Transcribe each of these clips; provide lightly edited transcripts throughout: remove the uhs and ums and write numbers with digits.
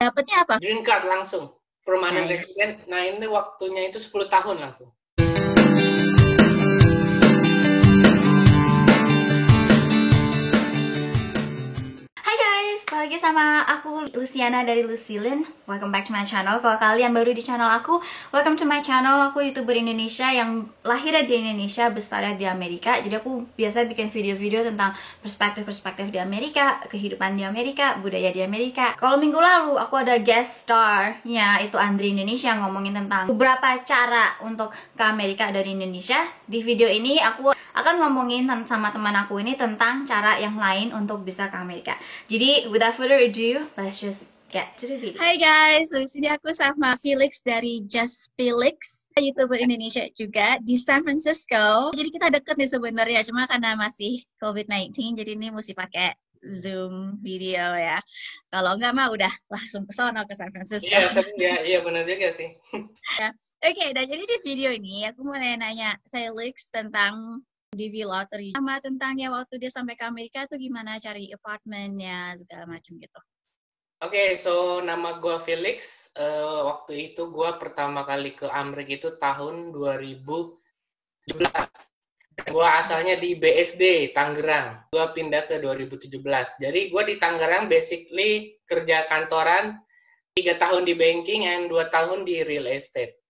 Dapatnya apa? Green card langsung, permanent Nice. resident. Nah ini waktunya itu 10 tahun langsung. Hai guys, balik lagi sama aku Luciana dari Lucilin. Welcome back to my channel. Kalau kalian baru di channel aku, welcome to my channel. Aku YouTuber Indonesia yang lahirnya di Indonesia, besarnya di Amerika. Jadi aku biasa bikin video-video tentang perspektif-perspektif di Amerika, kehidupan di Amerika, budaya di Amerika. Kalau minggu lalu aku ada guest star-nya, itu Andri Indonesia, ngomongin tentang beberapa cara untuk ke Amerika dari Indonesia. Di video ini aku akan ngomongin sama teman aku ini tentang cara yang lain untuk bisa ke Amerika. Jadi, without further ado, let's just get to the video. Hai guys, di sini aku sama Felix dari Just Felix, YouTuber Indonesia juga di San Francisco. Jadi kita deket nih sebenarnya, cuma karena masih COVID-19, jadi ini mesti pakai Zoom video ya. Kalau enggak mah udah langsung ke sono ke San Francisco. Iya, tapi iya benar juga sih. Oke, dan jadi di video ini aku mau nanya Felix tentang DV lottery, sama tentangnya waktu dia sampai ke Amerika tuh gimana cari apartemennya segala macam gitu. Oke, so nama gue Felix. Waktu itu gue pertama kali ke Amerika itu tahun 2017. Gue asalnya di BSD, Tangerang. Gue pindah ke 2017. Jadi gue di Tangerang basically kerja kantoran, 3 tahun di banking, and 2 tahun di real estate.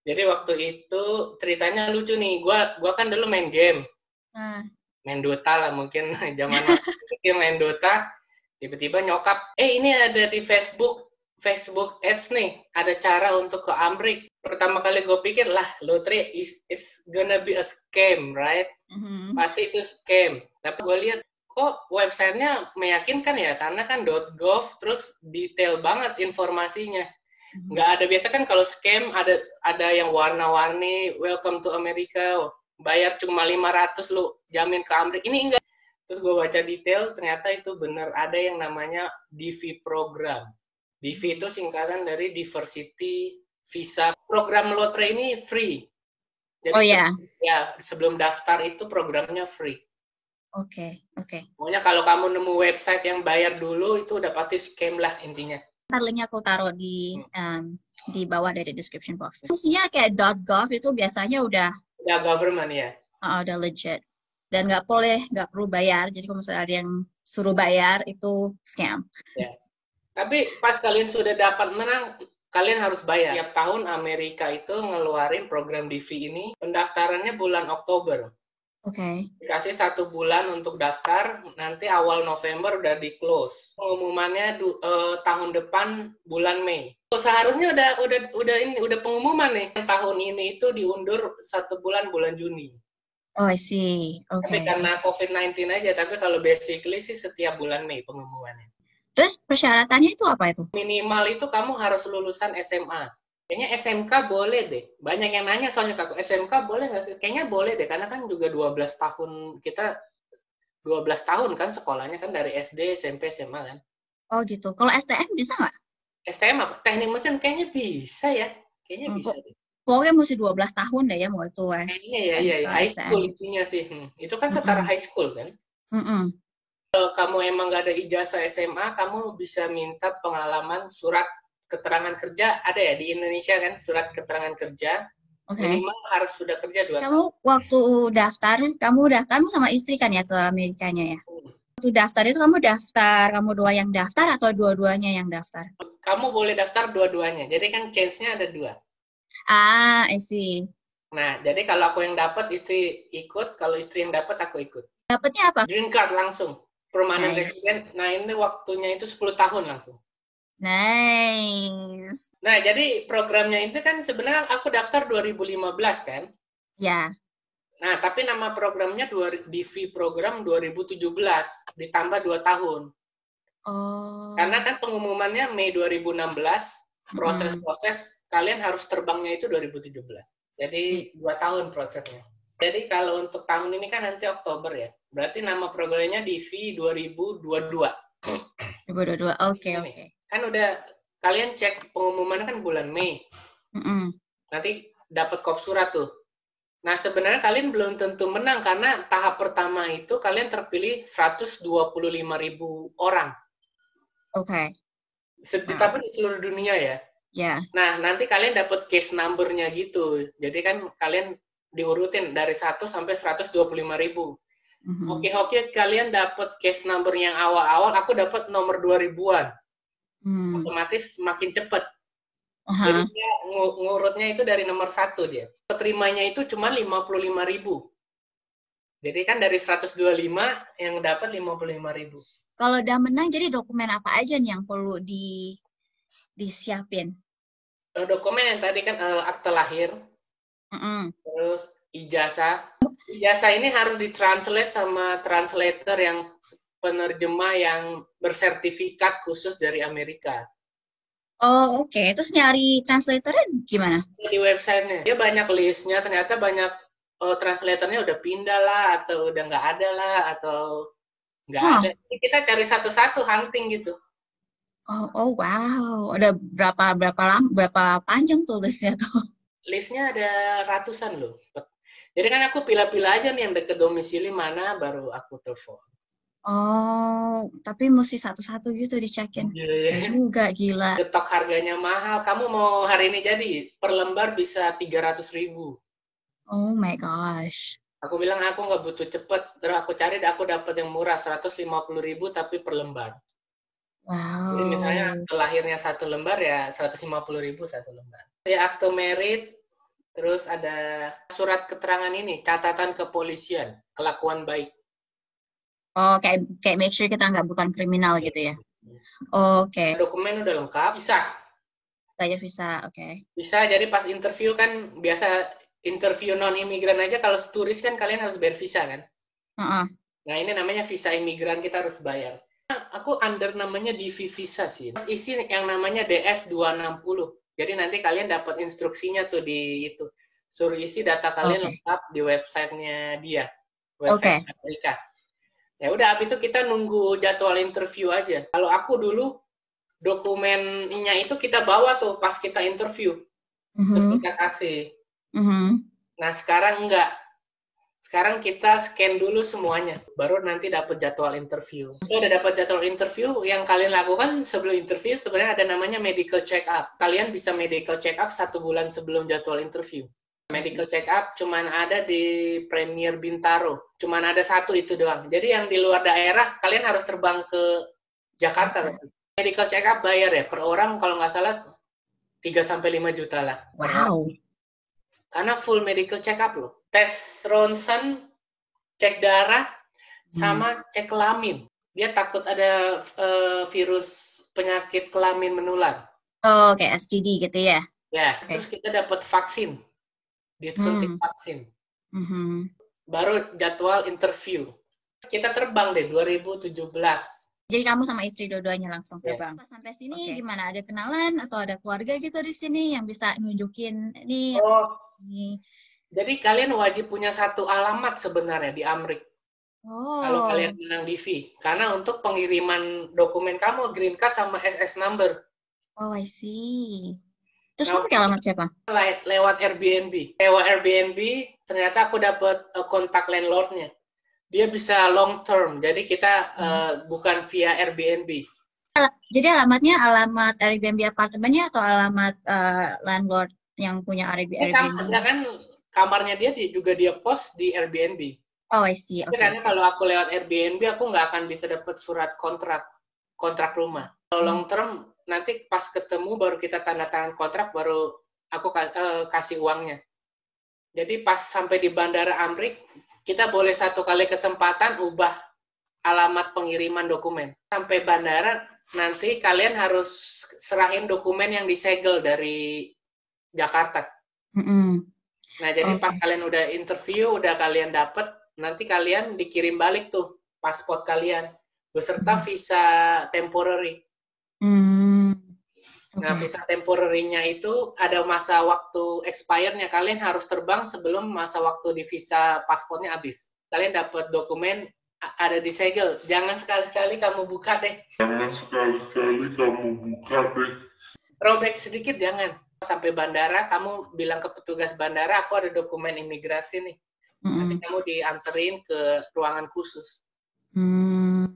Jadi waktu itu ceritanya lucu nih. Gue kan dulu main game. Main Dota lah mungkin zaman waktu main Dota. Tiba-tiba nyokap, ini ada di Facebook Ads nih, ada cara untuk ke Amrik. Pertama kali gue pikir, lah, lottery is gonna be a scam, right? Pasti itu scam. Tapi gue lihat, kok websitenya meyakinkan ya, karena kan .gov, terus detail banget informasinya. Nggak ada, biasa kan kalau scam, ada yang warna-warni, welcome to America, bayar cuma 500 lu jamin ke Amrik. Ini enggak. Terus gue baca detail, ternyata itu benar ada yang namanya DV program. DV itu singkatan dari Diversity Visa. Program lotre ini free. Jadi sebelum daftar itu programnya free. Oke. Pokoknya kalau kamu nemu website yang bayar dulu, itu udah pasti scam lah intinya. Ntar linknya aku taruh di bawah dari description box. Fungsinya kayak .gov itu biasanya udah government ya. Udah legit. Dan nggak perlu bayar. Jadi kalau misalnya ada yang suruh bayar, itu scam. Ya. Tapi pas kalian sudah dapat menang, kalian harus bayar. Tiap tahun Amerika itu ngeluarin program DV ini, pendaftarannya bulan Oktober. Oke. Dikasih 1 bulan untuk daftar, nanti awal November udah di-close. Pengumumannya tahun depan bulan Mei. Seharusnya udah pengumuman nih. Tahun ini itu diundur 1 bulan Juni. Oh, I see. Oke. Tapi karena COVID-19 aja, tapi kalau basically sih setiap bulan Mei pengumumannya. Terus persyaratannya itu apa itu? Minimal itu kamu harus lulusan SMA. Kayaknya SMK boleh deh. Banyak yang nanya soalnya aku, SMK boleh nggak sih? Kayaknya boleh deh, karena kan juga 12 tahun, kita 12 tahun kan sekolahnya kan dari SD, SMP, SMA kan. Oh gitu. Kalau STM bisa nggak? STM apa? Teknik mesin kayaknya bisa ya. Kayaknya bisa deh. Pokoknya mesti 12 tahun deh ya mau itu Iya. High school intinya sih. Itu kan setara high school kan. Kalau kamu emang nggak ada ijazah SMA, kamu bisa minta pengalaman surat keterangan kerja. Ada ya di Indonesia kan surat keterangan kerja. Minimal harus sudah kerja 2 tahun. Kamu waktu daftar, kamu sama istri kan ya ke Amerikanya ya? Waktu daftar itu kamu dua yang daftar atau dua-duanya yang daftar? Kamu boleh daftar dua-duanya. Jadi kan chance-nya ada 2. I see. Nah, jadi kalau aku yang dapat, istri ikut. Kalau istri yang dapat, aku ikut. Dapatnya apa? Green card langsung. Permanent resident. Nah, ini waktunya itu 10 tahun langsung. Nice. Nah, jadi programnya itu kan sebenarnya aku daftar 2015 kan? Ya. Nah, tapi nama programnya DV program 2017. Ditambah 2 tahun. Oh. Karena kan pengumumannya Mei 2016. Proses-proses kalian harus terbangnya itu 2017. Jadi 2 tahun prosesnya. Jadi kalau untuk tahun ini kan nanti Oktober ya. Berarti nama programnya DV 2022. 2022. Oke. Kan udah kalian cek pengumumannya kan bulan Mei. Nanti dapat kop surat tuh. Nah, sebenarnya kalian belum tentu menang karena tahap pertama itu kalian terpilih 125.000 orang. Oke. Wow. Tapi di seluruh dunia ya. Ya. Nah, nanti kalian dapat case number-nya gitu. Jadi kan kalian diurutin dari 1 sampai 125.000. Mhm. Oke, kalian dapat case number yang awal-awal, aku dapat nomor 2000-an. Hmm. Otomatis makin cepet. Jadi Aha. dia ngurutnya itu dari nomor satu dia. Keterimanya itu cuma 55.000. Jadi kan dari 125 yang dapat 55.000. Kalau udah menang, jadi dokumen apa aja nih yang perlu disiapin? Dokumen yang tadi kan akte lahir, Mm-mm. terus ijazah. Ijazah ini harus ditranslate sama translator yang penerjemah yang bersertifikat khusus dari Amerika. Oh, oke. Terus nyari translatornya gimana? Di websitenya, dia banyak listnya, ternyata banyak translatornya udah pindah lah, atau udah nggak ada lah, atau nggak Hah. ada. Jadi kita cari satu-satu hunting gitu. Oh, oh, wow. Ada berapa panjang tulisnya tuh? Listnya ada ratusan loh. Jadi kan aku pilih-pilih aja nih yang deket domisili mana, baru aku telepon. Oh, tapi mesti satu-satu gitu dicekin. Iya, Ya iya. juga, gila. Getok harganya mahal. Kamu mau hari ini jadi per lembar bisa 300.000. Oh my gosh. Aku bilang aku nggak butuh cepet. Terus aku cari, aku dapat yang murah 150.000 tapi per lembar. Jadi misalnya Wow. akte lahirnya satu lembar ya 150.000 satu lembar. Ya akte merit, terus ada surat keterangan ini, catatan kepolisian, kelakuan baik. Oh, kayak make sure kita nggak bukan kriminal gitu ya. Oke. Dokumen udah lengkap, bisa. Saya visa, oke. Bisa, jadi pas interview kan biasa interview non imigran aja kalau turis kan kalian harus bayar visa kan. Heeh. Nah, ini namanya visa imigran kita harus bayar. Nah, aku under namanya DV visa sih. Terus isi yang namanya DS260. Jadi nanti kalian dapat instruksinya tuh di itu. Suruh isi data kalian Oke. lengkap di websitenya dia. Website Oke. Amerika. Ya udah, habis itu kita nunggu jadwal interview aja. Kalau aku dulu dokumennya itu kita bawa tuh pas kita interview. Terus Mhm. kita kasih. Mhm. Nah, sekarang enggak. Sekarang kita scan dulu semuanya, baru nanti dapat jadwal interview. Kalau udah dapat jadwal interview, yang kalian lakukan sebelum interview sebenarnya ada namanya medical check up. Kalian bisa medical check up 1 bulan sebelum jadwal interview. I Medical see. check up cuman ada di Premier Bintaro. Cuman ada satu itu doang. Jadi yang di luar daerah, kalian harus terbang ke Jakarta. Jakarta. Medical check up bayar ya, per orang kalau nggak salah 3 sampai 5 juta lah per orang. Wow. Karena full medical check up loh. Tes ronsen, cek darah, Hmm. sama cek kelamin. Dia takut ada virus penyakit kelamin menular. Oh, kayak STD gitu ya. Ya, Oke. terus kita dapat vaksin, disuntik Hmm. vaksin. Mhm. Baru jadwal interview. Kita terbang deh 2017. Jadi kamu sama istri dua-duanya langsung Ya. terbang. Pas sampai sini gimana? Ada kenalan atau ada keluarga gitu di sini yang bisa nunjukin ini Oh, ini. jadi kalian wajib punya satu alamat sebenarnya di Amrik. Kalau kalian Oh. menang DV. Karena untuk pengiriman dokumen kamu, green card sama SS number. Oh, I see. Terus Nah, kamu pakai alamat siapa? lewat Airbnb. Lewat Airbnb, ternyata aku dapat kontak landlordnya. Dia bisa long term, jadi kita Hmm. bukan via Airbnb. Jadi alamatnya alamat Airbnb apartemennya atau alamat landlord yang punya Ini sama, Airbnb? ya kan kamarnya dia juga dia post di Airbnb. Oh, I see. Tapi Oke, karena oke. kalau aku lewat Airbnb, aku nggak akan bisa dapat surat kontrak rumah. Kalau long Hmm. term, nanti pas ketemu baru kita tanda tangan kontrak, baru aku kasih uangnya. Jadi pas sampai di Bandara Amrik, kita boleh satu kali kesempatan ubah alamat pengiriman dokumen. Sampai bandara, nanti kalian harus serahin dokumen yang disegel dari Jakarta. Mm-mm. Nah, jadi pas Oke. kalian udah interview, udah kalian dapet, nanti kalian dikirim balik tuh paspor kalian beserta Mhm. visa temporary. Hmm. Nah, Oke. visa temporary-nya itu ada masa waktu expired-nya. Kalian harus terbang sebelum masa waktu di visa paspornya habis. Kalian dapat dokumen ada di segel. Jangan sekali-sekali kamu buka deh. Jangan sekali-sekali kamu buka deh. Robek sedikit jangan. Sampai bandara, kamu bilang ke petugas bandara, aku ada dokumen imigrasi nih. Nanti Mm-mm. kamu dianterin ke ruangan khusus. Hmm.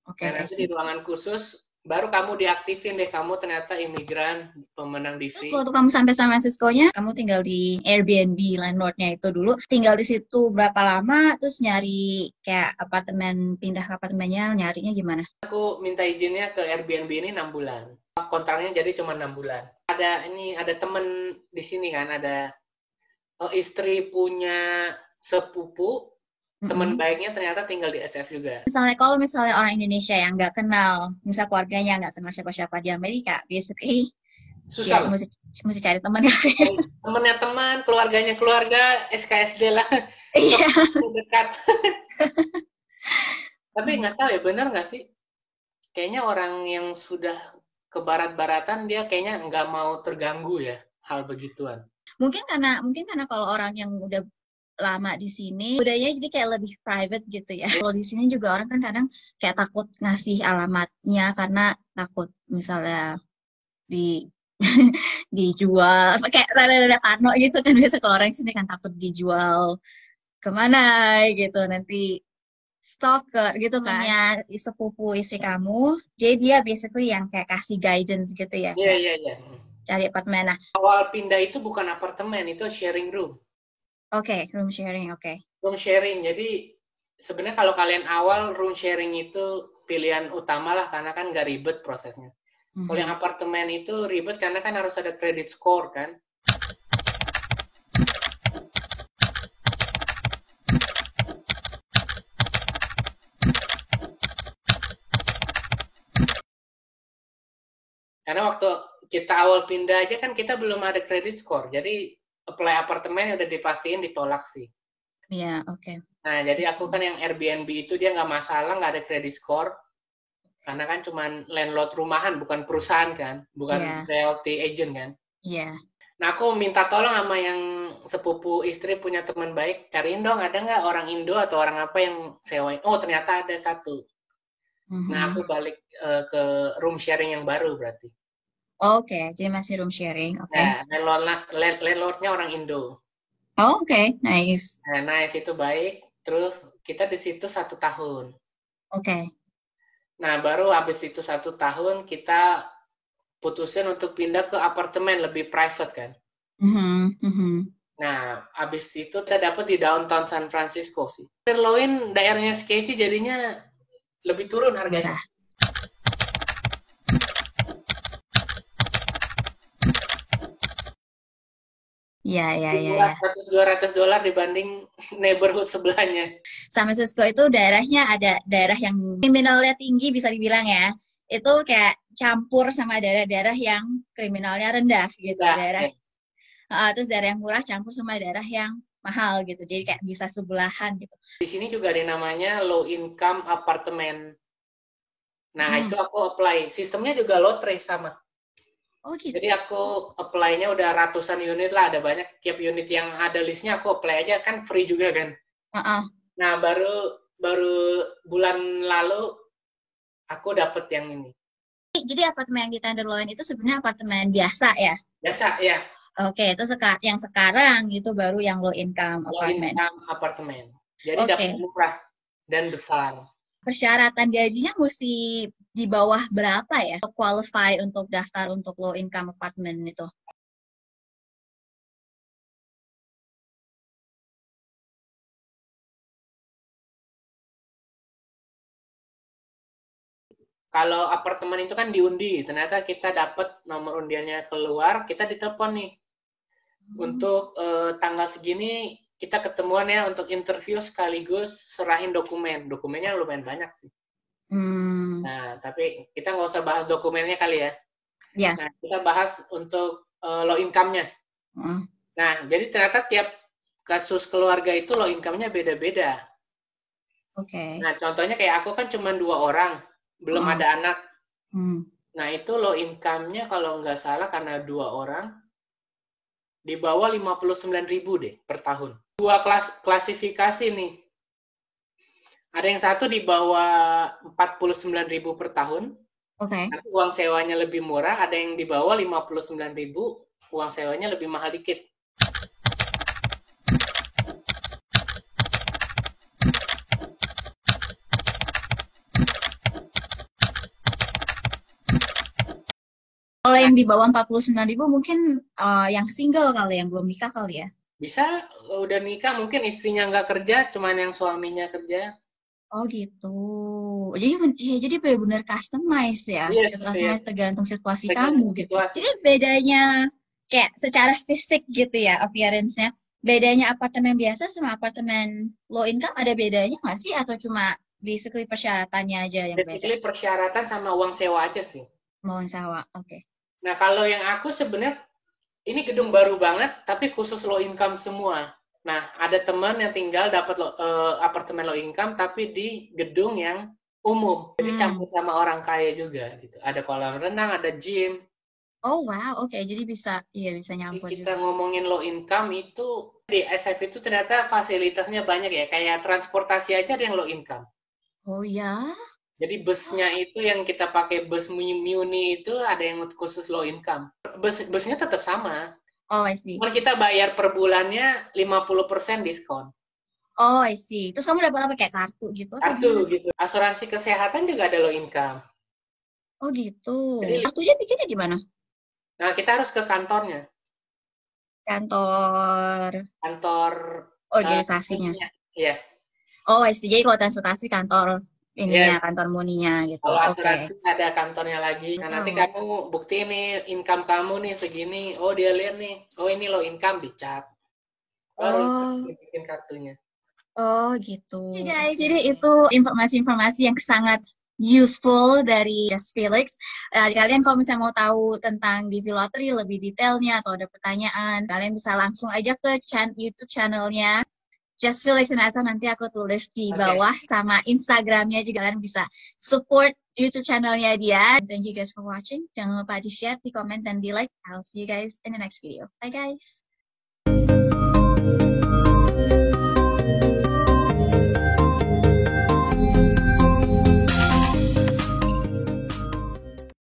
Oke, Nah, I nanti di see. ruangan khusus baru kamu diaktifin deh, kamu ternyata imigran, pemenang Terus DV. waktu kamu sampai San Francisco-nya, kamu tinggal di Airbnb, landlordnya itu dulu. Tinggal di situ berapa lama, terus nyari kayak apartemen, pindah ke apartemennya, nyarinya gimana? Aku minta izinnya ke Airbnb ini 6 bulan. Kontraknya jadi cuma 6 bulan. Ada temen di sini kan, ada istri punya sepupu, teman baiknya ternyata tinggal di SF juga. Kalau misalnya orang Indonesia yang nggak kenal, misal keluarganya nggak kenal siapa-siapa di Amerika, basically Susah ya lah. mesti cari teman. Temennya teman, keluarganya keluarga, SKSD lah. Iya. Dekat. Tapi nggak tahu ya, benar nggak sih? Kayaknya orang yang sudah ke barat-baratan, dia kayaknya nggak mau terganggu ya, hal begituan. Mungkin karena kalau orang yang udah lama di sini, budayanya jadi kayak lebih private gitu ya. Kalau di sini juga orang kan kadang kayak takut ngasih alamatnya karena takut misalnya dijual, kayak rada-rada parno gitu kan, biasa kalau orang sini kan takut dijual kemana gitu, nanti stalker gitu kan ya, sepupu istri kamu, jadi dia basically yang kayak kasih guidance gitu ya, Iya. cari apartemen. Nah, Awal pindah itu bukan apartemen, itu sharing room. Oke, room sharing, oke. Room sharing, jadi sebenarnya kalau kalian awal room sharing itu pilihan utama lah, karena kan nggak ribet prosesnya. Kalau yang apartemen itu ribet karena kan harus ada credit score kan. Karena waktu kita awal pindah aja kan kita belum ada credit score, jadi apply apartemen udah dipastiin ditolak sih. Iya, oke. Nah, jadi aku kan yang Airbnb itu dia nggak masalah, nggak ada credit score. Karena kan cuman landlord rumahan, bukan perusahaan kan, bukan realty agent kan. Iya. Nah, aku minta tolong sama yang sepupu istri punya teman baik, cariin dong ada nggak orang Indo atau orang apa yang sewain. Oh, ternyata ada satu. Nah, aku balik ke room sharing yang baru berarti. Oke, jadi masih room sharing, oke. Nah, landlordnya orang Indo. Oh, oke, nice. Nah, nice itu baik. Terus kita di situ 1 tahun. Oke. Nah, baru habis itu 1 tahun kita putusin untuk pindah ke apartemen lebih private kan. Nah, habis itu kita dapat di downtown San Francisco sih. Tenderloin daerahnya sketchy jadinya lebih turun harganya. Iya. $200 dibanding neighborhood sebelahnya. San Francisco itu daerahnya ada daerah yang kriminalnya tinggi bisa dibilang ya. Itu kayak campur sama daerah-daerah yang kriminalnya rendah gitu. Terus daerah yang murah campur sama daerah yang mahal gitu. Jadi kayak bisa sebelahan gitu. Di sini juga ada namanya low income apartemen. Nah, itu aku apply. Sistemnya juga lotre sama. Oh gitu. Jadi aku apply-nya udah ratusan unit lah, ada banyak. Tiap unit yang ada listnya aku apply aja, kan free juga kan. Nah, baru bulan lalu aku dapet yang ini. Jadi apartemen yang di Tenderloin itu sebenarnya apartemen biasa ya? Biasa, ya. Oke, itu yang sekarang itu baru yang low income apartemen. Low income apartemen. Jadi dapat murah dan besar. Persyaratan gajinya mesti di bawah berapa ya? Qualify untuk daftar untuk low income apartment itu? Kalau apartemen itu kan diundi, ternyata kita dapat nomor undiannya keluar, kita ditelepon nih. Untuk tanggal segini kita ketemuan ya untuk interview sekaligus serahin dokumen. Dokumennya lumayan banyak sih. Nah, tapi kita nggak usah bahas dokumennya kali ya. Yeah. Nah, kita bahas untuk low income-nya. Nah, jadi ternyata tiap kasus keluarga itu low income-nya beda-beda. Oke. Nah, contohnya kayak aku kan cuma 2 orang, belum ada anak. Nah, itu low income-nya kalau nggak salah karena 2 orang, di bawah 59.000 deh per tahun. 2 klasifikasi nih. Ada yang satu di bawah 49.000 per tahun. Oke. Uang sewanya lebih murah, ada yang di bawah 59.000, uang sewanya lebih mahal dikit. yang di bawah 49.000 mungkin yang single kali, yang belum nikah kali ya? Bisa udah nikah, mungkin istrinya nggak kerja, cuman yang suaminya kerja. Oh gitu. Jadi benar-benar customize ya. Yes, yes. Customize tergantung situasi Tergantung kamu gitu. situasi. Jadi bedanya kayak secara fisik gitu ya, appearance-nya. Bedanya apartemen biasa sama apartemen low income ada bedanya nggak sih? Atau cuma basically persyaratannya aja yang beda? Basically persyaratan sama uang sewa aja sih. Mau sewa, oke. Nah, kalau yang aku sebenarnya ini gedung baru banget, tapi khusus low income semua. Nah, ada teman yang tinggal dapat apartemen low income, tapi di gedung yang umum. Jadi campur sama orang kaya juga gitu. Ada kolam renang, ada gym. Oh wow, oke. Jadi bisa, iya bisa Jadi nyampur kita juga. ngomongin low income itu di SF itu ternyata fasilitasnya banyak ya. Kayak transportasi aja ada yang low income. Oh ya? Jadi busnya itu yang kita pakai bus Muni itu ada yang khusus low income. Busnya tetap sama. Oh I see. Cuma kita bayar per bulannya 50% diskon. Oh I see. Terus kamu dapat apa kayak kartu gitu atau Kartu gimana? gitu. Asuransi kesehatan juga ada low income. Oh gitu. Jadi, Kartunya bikinnya di mana? nah kita harus ke kantornya. Kantor Kantor organisasinya. ininya. Iya. Oh, I see. Jadi kalau transportasi kantor ininya, Yes. kantor muninya gitu. Kalau Oke. asuransi ada kantornya lagi. Nah, nanti Oh. kamu bukti nih income kamu nih segini. Oh, dia lihat nih. Oh, ini low income dicap. Baru Oh, bikin kartunya. oh gitu. Oke guys, jadi itu informasi-informasi yang sangat useful dari Just Felix. Kalian kalau misalnya mau tahu tentang DV Lottery lebih detailnya atau ada pertanyaan, kalian bisa langsung aja ke YouTube channelnya Just Felix and Asa, nanti aku tulis di Oke. bawah sama Instagramnya juga, kalian bisa support YouTube channelnya dia. Thank you guys for watching. Jangan lupa di share, di komen, dan di like. I'll see you guys in the next video. Bye guys.